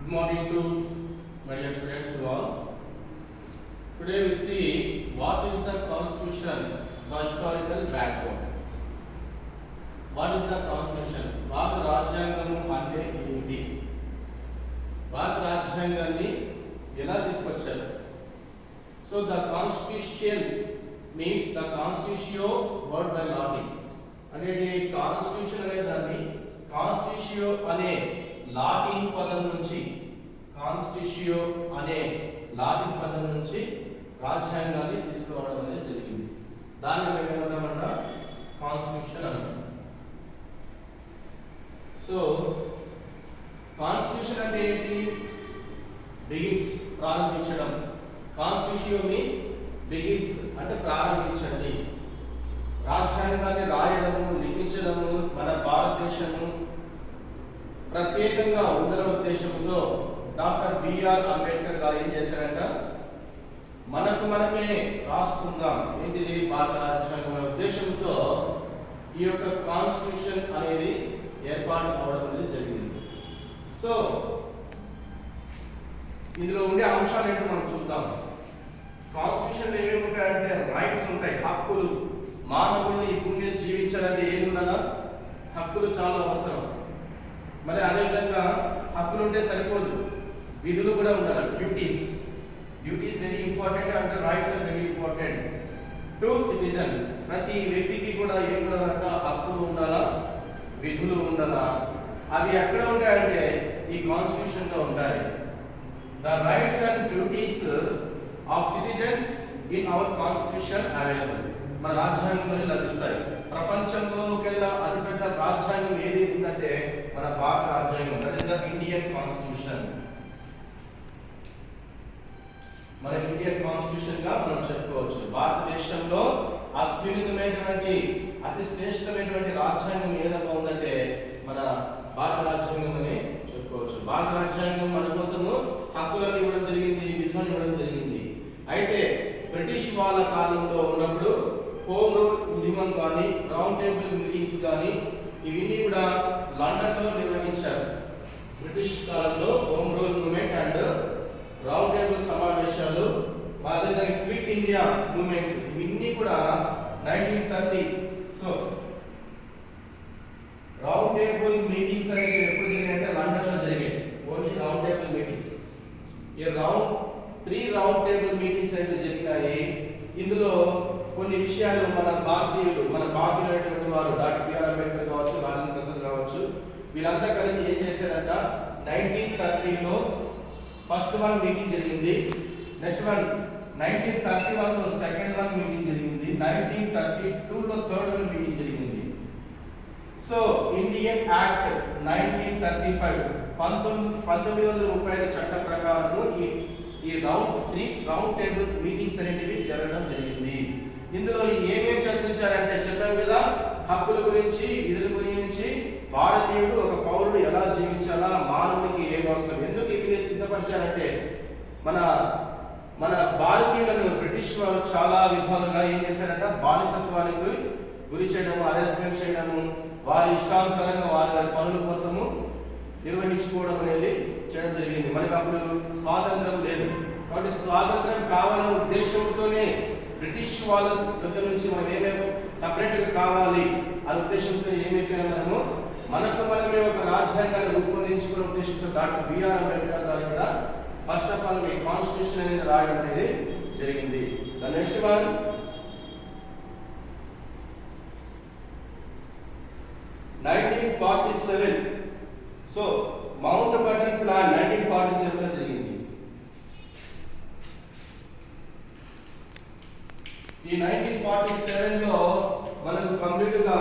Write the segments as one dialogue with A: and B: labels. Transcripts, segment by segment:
A: Good morning to my dear students to all. Today we see what is the constitution, the historical backbone. What is the constitution? భారత రాజ్యాంగము అంటే ఏమిటి? భారత రాజ్యాంగాన్ని ఎలా తీసుకొచ్చారు? So the constitution means the constitutio word by latin. అంటే constitution అనే దాన్ని కాన్స్టిట్యూషియో అనే లాటిన్ పదం నుంచి రాజ్యాంగాన్ని తీసుకురావడం అనేది జరిగింది. దాన్ని మేము ఏమంటామంట కాన్స్టిట్యూషన్ అంటాం. సో కాన్స్టిట్యూషన్ అంటే ఏంటి? బిగిన్స్, ప్రారంభించడం. కాన్స్టిట్యూషియో మీన్స్ బిగిన్స్ అంటే ప్రారంభించండి. రాజ్యాంగాన్ని రాయడము, లిఖించడము మన భారతదేశము ప్రత్యేకంగా ఉండాలనే ఉద్దేశంతో డాక్టర్ బిఆర్ అంబేద్కర్ గారు ఏం చేశారంట? మనమే రాసుకుందాం, ఏంటిది భారత రాజ్యాంగం అనే ఉద్దేశంతో ఈ యొక్క కాన్స్టిట్యూషన్ అనేది ఏర్పాటు అవడం అనేది జరిగింది. సో ఇందులో ఉండే అంశాలు ఏంటో మనం చూద్దాం. కాన్స్టిట్యూషన్ ఏమేమి ఉంటాయంటే రైట్స్ ఉంటాయి, హక్కులు. మానవుడు ఈ భూమి మీద జీవించాలంటే ఏమి ఉన్నదా? హక్కులు చాలా అవసరం. మరి అదేవిధంగా హక్కులు ఉంటే సరిపోదు, విధులు కూడా ఉండాలి. Duties very important and rights are very important to citizen. ప్రతి వ్యక్తికి కూడా ఏం ఉండాలంట? హక్కులు ఉండాలా, విధులు ఉండాలా. అవి ఎక్కడ ఉంటాయంటే ఈ కాన్స్టిట్యూషన్ లో ఉంటాయి. The rights and duties of citizens in our constitution available. మన రాజ్యాంగంలో లభిస్తాయి. ప్రపంచంలోకెల్లా అతిపెద్ద రాజ్యాంగం ఏది ఉందంటే మన భారత రాజ్యాంగం. That is the Indian constitution. మన ఇండియన్ కాన్స్టిట్యూషన్ గా మనం చెప్పుకోవచ్చు. భారతదేశంలో అత్యున్నతమైనటువంటి అతి శ్రేష్టమైనటువంటి రాజ్యాంగం ఏదైనా ఉందంటే మన భారత రాజ్యాంగం అని చెప్పుకోవచ్చు. భారత రాజ్యాంగం మన కోసము హక్కులను ఇవ్వడం జరిగింది, విధులను ఇవ్వడం జరిగింది. అయితే బ్రిటిష్ వాళ్ళ కాలంలో ఉన్నప్పుడు హోమ్ రూల్ ఉద్యమం కానీ, రౌండ్ టేబుల్ మీటింగ్స్ కానీ ఇవన్నీ కూడా లండన్ లో నిర్వహించారు. బ్రిటిష్ కాలంలో home rule movement and round table సమావేశాలు, అదేవిధంగా క్విట్ ఇండియా మూవ్మెంట్స్ ఇవన్నీ కూడా 1930. సో రౌండ్ టేబుల్ మీటింగ్స్ అనేవి ఎప్పుడు జరిగాయంటే లండన్ లో జరిగాయి. Only round table meetings. ఈ త్రీ రౌండ్ టేబుల్ మీటింగ్స్ అనేవి జరిగాయి. ఇందులో కొన్ని విషయాలు మన భారతీయులైనటువంటి వారు డాక్టర్ బిఆర్ అంబేద్కర్ కావచ్చు, రాజేంద్ర ప్రసాద్ కావచ్చు, వీళ్ళంతా కలిసి ఏం చేశారంట? 1930లో ఫస్ట్ వన్ మీటింగ్ జరిగింది. నెక్స్ట్ వన్ 1931లో సెకండ్ వన్ మీటింగ్ జరిగింది. 1932లో థర్డ్ వన్ మీటింగ్ జరిగింది. సో ఇండియన్ యాక్ట్ 1935 1935 చట్టం ప్రకారం ఈ రౌండ్ టేబుల్ మీటింగ్స్ అనేటివి జరగడం జరిగింది. ఇందులో ఏమేమి చర్చించారంటే చెప్పాం కదా, హక్కుల గురించి, విధుల గురించి, భారతీయుడు ఒక పౌరుడు ఎలా జీవించాలా, మానవునికి ఏం అవసరం, ఎందుకు ఇవి సిద్ధపరిచారంటే మన భారతీయులను బ్రిటిష్ వారు చాలా విధాలుగా ఏం చేశారంట? బానిసత్వానికి గురి చేయడము, అరెస్ట్మెంట్ చేయడము, వారి ఇష్టానుసారంగా వారి పనుల కోసము నిర్వహించుకోవడం అనేది చేయడం జరిగింది. మనకు అప్పుడు స్వాతంత్రం లేదు. కాబట్టి స్వాతంత్రం కావాలనే ఉద్దేశంతోనే బ్రిటిష్ వాళ్ళ దగ్గర నుంచి మనం ఏమేమి సపరేట్ గా కావాలి అనే ఉద్దేశంతో ఏమైపోయినా మనమే ఒక రాజ్యాంగాన్ని రూపొందించుకునే ఉద్దేశంతో డాక్టర్ బిఆర్ అంబేద్కర్ గారు ఇక్కడ ఫస్ట్ ఆఫ్ ఆల్ ఈ కాన్స్టిట్యూషన్ అనేది రాయడం అనేది జరిగింది. The next one 1947. So mount button plan 1947 లో జరిగింది. ఈ 1947 లో మనకు కంప్లీట్ గా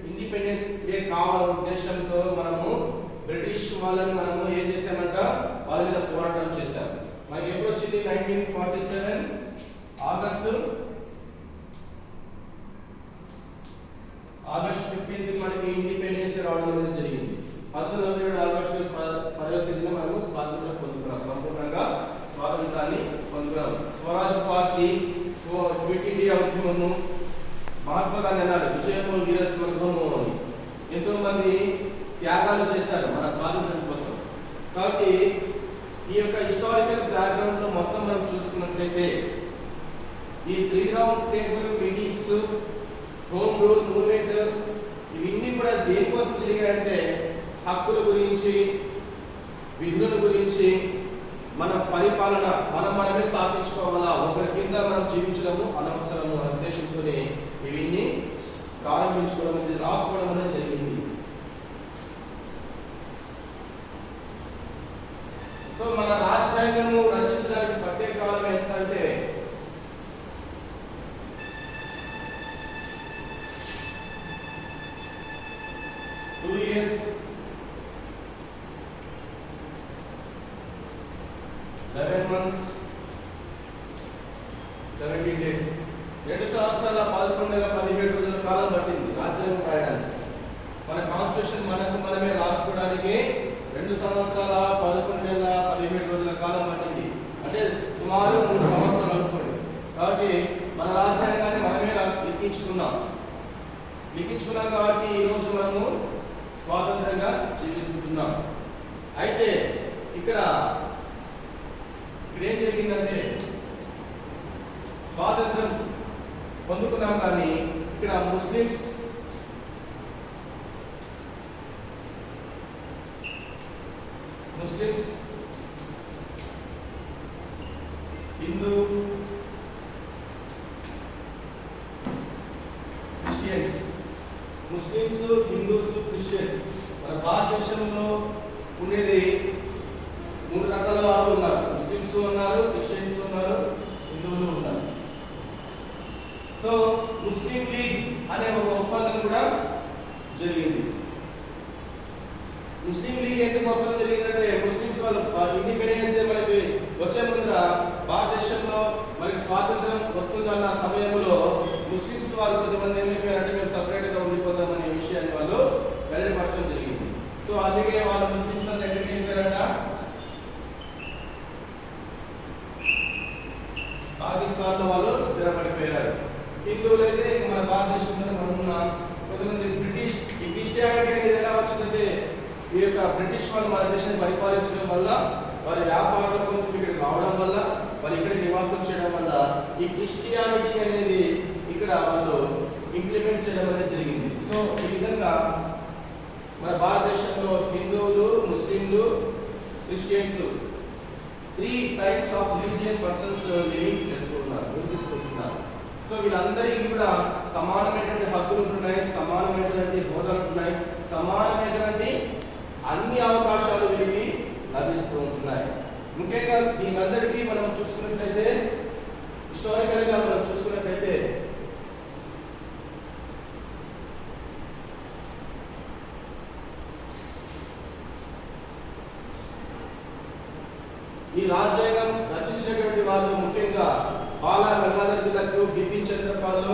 A: ఇండిపెండెన్స్ డే కావాలనే ఉద్దేశంతో మనము బ్రిటిష్ వాళ్ళని ఏం చేసామంట? వాళ్ళ మీద పోరాటం చేశాం. మనకి ఎప్పుడు వచ్చింది? 1947 ఆగస్ట్ 15 మనకి ఇండిపెండెన్స్ రావడం జరిగింది. 1947 ఆగస్టు 10న మనము స్వాతంత్రం పొందుకున్నాం, సంపూర్ణంగా స్వాతంత్రాన్ని పొందుకున్నాం. స్వరాజ్ పార్టీ, క్విట్ ఇండియా ఉద్యమము, మహాత్మా గాంధీ అన్నారు విజయము వీరస్వర్గము అని. ఎంతో మంది త్యాగాలు చేశారు మన స్వాతంత్రం కోసం. కాబట్టి ఈ యొక్క హిస్టారికల్ బ్యాక్గ్రౌండ్ లో మొత్తం మనం చూసుకున్నట్లయితే ఈ 3 round table meetings, home rule movement ఇవన్నీ కూడా దేనికోసం జరిగాయంటే హక్కుల గురించి, విధుల గురించి, మన పరిపాలన మనమే స్థాపించుకోవాలా, ఒకరి కింద మనం జీవించడము అనవసరము అనే ఉద్దేశంతోనే ఇవన్నీ ప్రారంభించుకోవడం అనేది, రాసుకోవడం అనేది జరిగింది. సో మన రాజ్యాంగము రచించడానికి పట్టే కాలం ఎంత అంటే 2 years 11 months 17 days 2 సంవత్సరాల 11 నెలల 17 రోజుల కాలం పట్టింది రాజ్యాంగం రాయడానికి. మన కాన్స్టిట్యూషన్ మనమే రాసుకోవడానికి 2 సంవత్సరాల 11 నెలల 17 రోజుల కాలం పట్టింది. అంటే సుమారు 3 సంవత్సరాలు అనుకోండి. కాబట్టి మన రాజ్యాంగాన్ని మనమే లిఖించుకున్నాం కాబట్టి ఈ రోజు మనము స్వాతంత్రంగా జీవిస్తున్నాం. అయితే ఇక్కడ ఏం జరిగిందంటే స్వాతంత్రం పొందుకున్నాం, కానీ ఇక్కడ Muslims Hindu, Christians, Muslims, Hindus, Christian మన భారతదేశంలో ఉండేది 3 రకాల వారు ఉన్నారు. ముస్లిమ్స్ ఉన్నారు, క్రిస్టియన్స్ ఉన్నారు, హిందువులు ఉన్నారు. సో ముస్లిం లీగ్ అనే ఒక ఒప్పందం కూడా జరిగింది. ముస్లిం లీగ్ ఎందుకు ఒప్పందం జరిగిందంటే ముస్లిమ్స్ వాళ్ళు ఇండిపెండెన్స్ మనకి వచ్చే ముందర భారతదేశంలో మనకి స్వాతంత్రం వస్తుందన్న సమయంలో ముస్లిమ్స్ వాళ్ళు కొద్దిమంది ఏమైపోయారంటే మేము సపరేట్ గా ఉండిపోతామనే విషయాన్ని వాళ్ళు వెల్లడిపరచడం జరిగింది. సో అందుకే వాళ్ళు ముస్లిమ్స్ అంతా ఎక్కడికి వెళ్ళిపోయారంట, పాకిస్తాన్ లో వాళ్ళు స్థిరపడిపోయారు. హిందువులు అయితే మన భారతదేశంలో మనం ఉన్నాం. కొంతమంది బ్రిటిష్, ఈ క్రిస్టియానిటీ అనేది ఎలా వచ్చిందంటే ఈ యొక్క బ్రిటిష్ వాళ్ళు మన దేశాన్ని పరిపాలించడం వల్ల, వారి వ్యాపారాల కోసం ఇక్కడికి రావడం వల్ల, వారు ఇక్కడ నివాసం చేయడం వల్ల ఈ క్రిస్టియానిటీ అనేది ఇక్కడ వాళ్ళు ఇంప్లిమెంట్ చేయడం అనేది జరిగింది. సో ఈ విధంగా మన భారతదేశంలో హిందువులు, ముస్లింలు, Christians 3 types of religious persons living చేసుకుంటున్నారు, నివసిస్తున్నారు. సో వీళ్ళందరికీ కూడా సమానమైనటువంటి హక్కులు ఉంటున్నాయి, సమానమైనటువంటి హోదాలు ఉంటున్నాయి, సమానమైనటువంటి అన్ని అవకాశాలు వీరికి లభిస్తూ ఉంటున్నాయి. ముఖ్యంగా దీనందరికీ మనం చూసుకున్నట్లయితే హిస్టారికల్ గా మనం చూసుకున్నట్లయితే ఈ రాజ్యాంగం రచించినటువంటి వాళ్ళు ముఖ్యంగా బాల గంగాధర్ తిలక్, బిపిన్ చంద్రపాల్,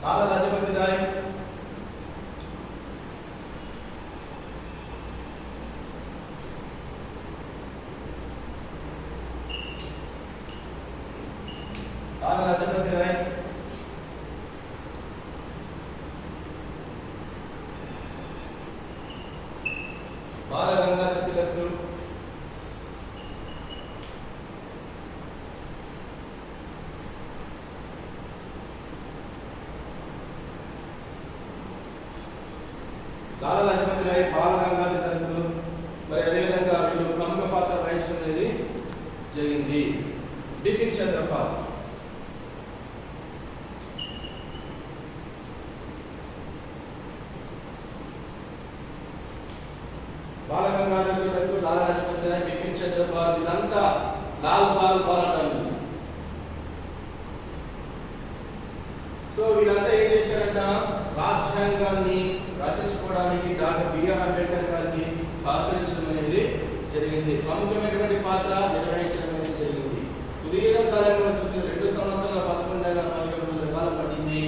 A: లాలా లజపతి రాయ్, బాల గంగాధర్ తిలక్, లాలా లజపతి రాయ్, బాల గంగాధర్ తిలక్, మరి అదేవిధంగా వీళ్ళు ప్రముఖ పాత్ర వహించడం అనేది జరిగింది. బిపిన్ చంద్రపాల్, బాల గంగాధర్ తిలక్, లాలా లజపతి రాయ్, బిపిన్ చంద్రపాల్ వీళ్ళంతా లాల్ పాల్ అంటారు. సో వీళ్ళంతా ఏం చేశారంట, రాజ్యాంగాన్ని రచించుకోవడానికి డాక్టర్ బిఆర్ అంబేద్కర్ గారికి సహకరించడం అనేది జరిగింది, ప్రముఖమైనటువంటి పాత్ర నిర్వహించడం అనేది జరిగింది. సుదీర్ఘకాలంలో చూస్తే 2 సంవత్సరాల 11 నెలల 17 రోజుల కాలం పట్టింది.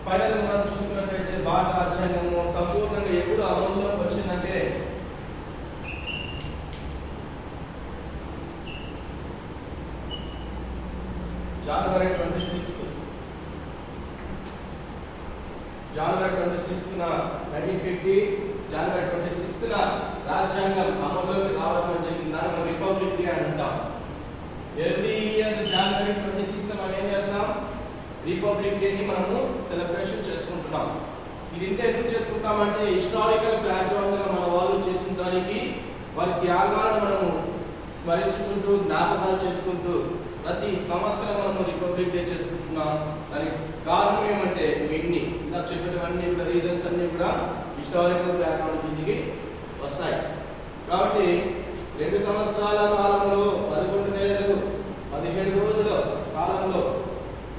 A: ఫైనల్ మనం చూసుకున్నట్లయితే భారత రాజ్యాంగము సంపూర్ణంగా ఎప్పుడు అమలులోకి వచ్చిందంటే January 26, జనవరి 26న 1950 జనవరి 26న రాజ్యాంగం అమలులోకి రావడం జరిగింది. దాన్ని మనం రిపబ్లిక్ డే అంటాం. ఎవ్రీ ఇయర్ జనవరి 26న మనం ఏం చేస్తాం? రిపబ్లిక్ డే ని మనము సెలబ్రేషన్ చేసుకుంటున్నాం. ఇది ఇంత ఎందుకు చేసుకుంటామంటే హిస్టారికల్ బ్యాక్గ్రౌండ్ గా మన వాళ్ళు చేసిన దానికి వారి త్యాగాలను మనము స్మరించుకుంటూ జ్ఞాపకాలు చేసుకుంటూ ప్రతి సంవత్సరం మనము రిపబ్లిక్ డే చేసుకుంటున్నాం. దానికి కారణం ఏమంటే ఇవన్నీ ఇలా చెప్పినవన్నీ కూడా రీజన్స్ అన్ని కూడా హిస్టారికల్ బ్యాక్గ్రౌండ్ కిందికి వస్తాయి. కాబట్టి 2 సంవత్సరాల కాలంలో 11 నెలలు 17 రోజుల కాలంలో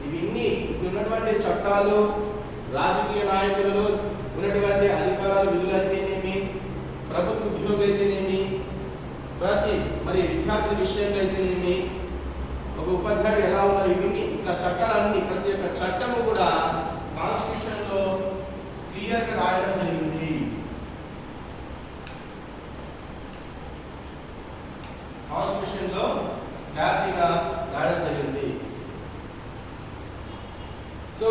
A: ఇవన్నీ ఉన్నటువంటి చట్టాలు, రాజకీయ నాయకులలో ఉన్నటువంటి అధికారాలు, విధులు అయితేనేమి, ప్రభుత్వ ఉద్యోగులు అయితేనేమి, మరి విద్యార్థుల విషయంలో అయితేనేమి, ఒక ఉపాధ్యాయుడు ఎలా ఉన్నారు, ఇవన్నీ ఇట్లా చట్టాలన్నీ ప్రతి ఒక్క చట్టము కూడా కాన్స్టిట్యూషన్ లో క్లియర్ గా రాయడం జరిగింది. కాన్స్టిట్యూషన్ లో క్లారిటీగా రాయడం జరిగింది. So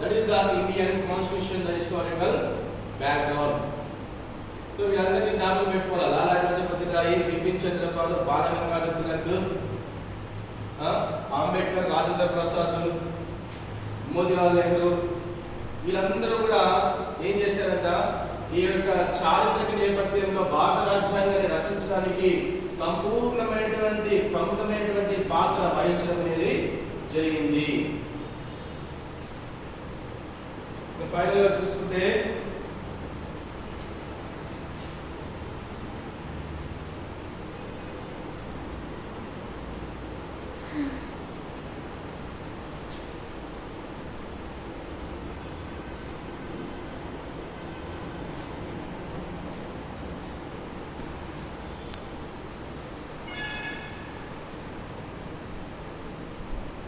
A: that is the Indian constitution, the historical background. So వీళ్ళందరినీ జ్ఞాపకం పెట్టుకోవాలి. లాలా లజపతి రాయ్, బిపిన్ చంద్రపాల్, బాల గంగాధర్ తిలక్, అంబేద్కర్, రాజేంద్ర ప్రసాద్, మోతీలాల్ నెహ్రూ, వీళ్ళందరూ కూడా ఏం చేశారంట, ఈ యొక్క చారిత్రక నేపథ్యంలో భారత రాజ్యాంగాన్ని రచించడానికి సంపూర్ణమైనటువంటి ప్రముఖమైనటువంటి పాత్ర వహించడం అనేది జరిగింది. ఫైనల్ గా చూసుకుంటే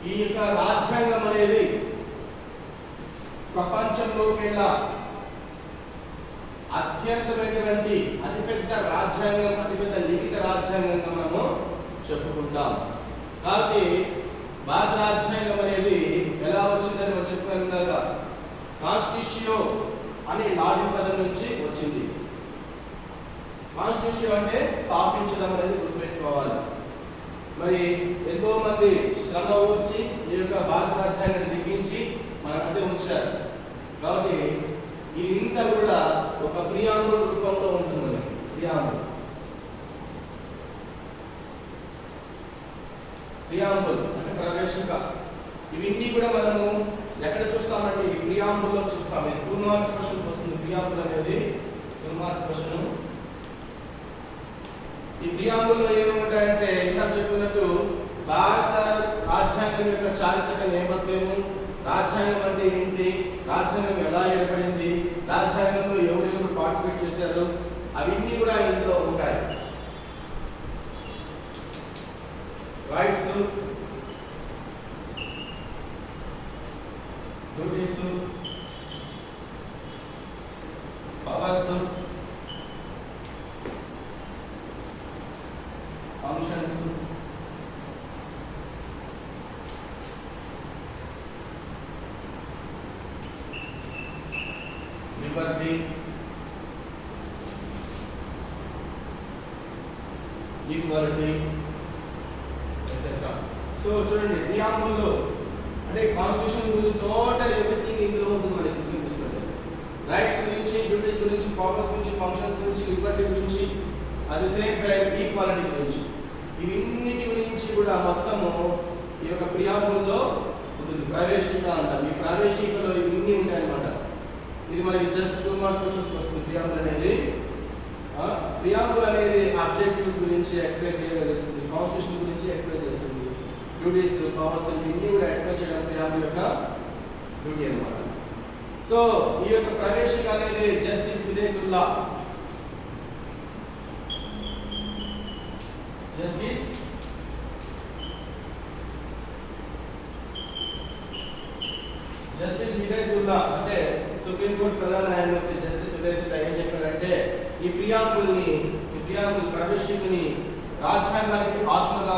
A: ఈ యొక్క రాజ్యాంగం అనేది ప్రపంచంలోకెల్లా అత్యంతమైనటువంటి అతిపెద్ద రాజ్యాంగం, అతిపెద్ద లిఖిత రాజ్యాంగంగా మనము చెప్పుకుంటాం. కాబట్టి భారత రాజ్యాంగం అనేది ఎలా వచ్చిందని మనం చెప్పుకున్నాక కాన్స్టిట్యూషియో అనే లాటిన్ పదం నుంచి వచ్చింది. కాన్స్టిట్యూషియో అంటే స్థాపించడం అనేది గుర్తుపెట్టుకోవాలి. మరి ఎంతో మంది శ్రమ వచ్చి ఈ యొక్క భారత రాజ్యాంగాన్ని లిఖించి మన మధ్య ఉంచారు. కాబట్టి ఇది ఇంత కూడా ఒక ప్రియాంబుల్ రూపంలో ఉంటుంది. ప్రియాంబుల్ అంటే ప్రవేశిక. ఇవన్నీ కూడా మనము ఎక్కడ చూస్తామంటే ఈ ప్రియాంబుల్లో చూస్తాం. ఇది 2 మార్క్స్ క్వశ్చన్ వస్తుంది. ప్రియాంబుల్ అనేది 2 మార్క్స్ క్వశ్చన్. ఈ ప్రియాంబుల్లో ఏముంటాయంటే ఇందాక చెప్పినట్టు భారత రాజ్యాంగం యొక్క చారిత్రక నేపథ్యము, రాజ్యాంగం అంటే ఏంటి, రాజ్యాంగం ఎలా ఏర్పడింది, రాజ్యాంగంలో ఎవరెవరు పార్టిసిపేట్ చేశారు, అవన్నీ కూడా ఇందులో ఉంటాయి. Rights, duties, powers, functions, Liberty, equality, etcetera. So చూడండి, ప్రియాంబుల్లో అంటే కాన్స్టిట్యూషన్ గురించి టోటల్ ఎవ్రీథింగ్ ఇందులో ఉంటుంది. మనకి చూపిస్తుంది రైట్స్ గురించి, డ్యూటీస్ గురించి, పవర్స్ గురించి, ఫంక్షన్స్ గురించి, లిబర్టీ గురించి, అది సేమ్ టైం ఈక్వాలిటీ గురించి, ఇవన్నిటి గురించి కూడా మొత్తము ఈ యొక్క ప్రియాంబుల్లో ఉంటుంది. ప్రవేశిక అంటాం. ఈ ప్రవేశికలో ఇవన్నీ ఉంటాయి అన్నమాట. ఇది మనకి జస్ట్ 2 మార్క్స్ క్వశ్చన్స్ వస్తుంది. ప్రియాంబుల్ అనేది ఆబ్జెక్టివ్స్ గురించి ఎక్స్ప్లెయిన్ చేయగలుగుతుంది, కాన్స్టిట్యూషన్ గురించి ఎక్స్ప్లెయిన్ చేస్తుంది, డ్యూటీస్, పవర్స్ ఇవన్నీ కూడా ఎక్స్ప్లెయిన్ చేయడం ప్రియాంబుల్ యొక్క డ్యూటీ అన్నమాట. సో ఈ యొక్క ప్రవేశిక అనేది జస్టిస్ విధేయకుల్లా, జస్టిస్ విధేయకుల్లా అంటే సుప్రీంకోర్టు ప్రధాన న్యాయమూర్తి జస్టిస్ విధేయకుల్లా ఏం చెప్పారంటే ఈ ప్రియాంబుల్ ప్రవేశికని రాజ్యాంగానికి ఆత్మగా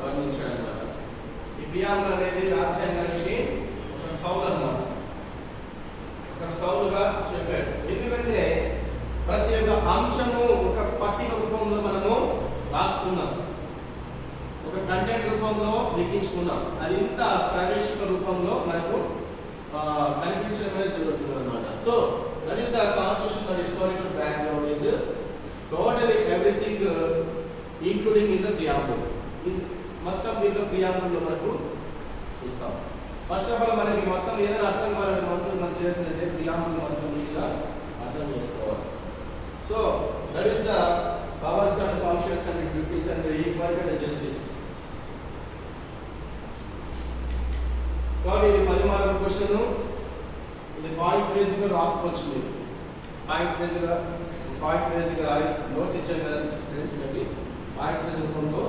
A: వర్ణించాడు అన్నమాట. ఈ ప్రియాంబుల్ అనేది రాజ్యాంగానికి ఒక సౌల్ అన్నమాట, ఒక సౌలుగా చెప్పాడు. ఎందుకంటే ప్రతి ఒక్క అంశము ఒక పట్టిక రూపంలో మనము రాసుకున్నాం, ఒక కంటెంట్ రూపంలో లిఖించుకున్నాం. అది ఇంత ప్రవేశిక రూపంలో మనకు కనిపించడం అనేది జరుగుతుంది అన్నమాట. So that is the constitution that historical background is totally everything including in the preamble. మొత్తం దీంట్లో ప్రియాంబుల్లో మనకు చూస్తాం. ఫస్ట్ ఆఫ్ ఆల్ మనకి మొత్తం ఏదైనా అర్థం కావాలంటే మనం చేసిందంటే ప్రియాంబుల్ మొత్తం నీట్గా అర్థం చేసుకోవాలి. So that is the powers and functions and duties and equality and justice. కాబట్టి ఇది 10 మార్కుల క్వశ్చన్. ఇది పాయింట్స్ బేస్గా రాసుకోవచ్చు. మీరు పాయింట్స్ బేస్గా నోట్స్ ఇచ్చారు కదా స్టూడెంట్స్ బట్టి పాయింట్స్ బేస్ రూపంలో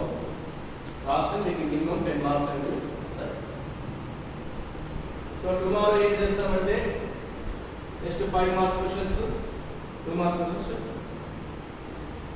A: రాస్తే మీకు మినిమం 10 మార్క్స్ అనేది ఇస్తారు. సో టుమారో ఏం చేస్తామంటే next 5 marks questions 2 marks questions